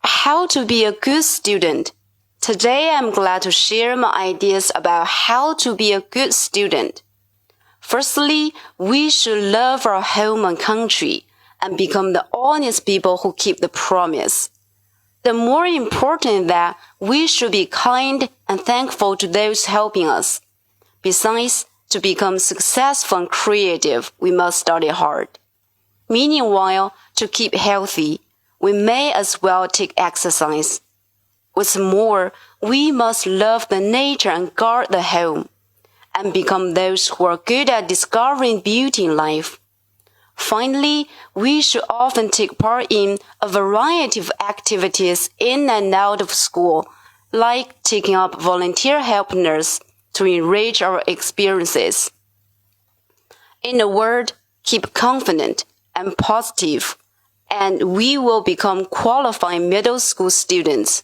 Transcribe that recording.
How to be a good student. Today I'm glad to share my ideas about how to be a good student. Firstly, we should love our home and country and become the honest people who keep the promise. The more important that we should be kind and thankful to those helping us. Besides, to become successful and creative, we must study hard. Meanwhile, to keep healthy, we may as well take exercise. What's more, we must love the nature and guard the home, and become those who are good at discovering beauty in life. Finally, we should often take part in a variety of activities in and out of school, like taking up volunteer help nurse to enrich our experiences. In a word, keep confident and positive, and we will become qualified middle school students.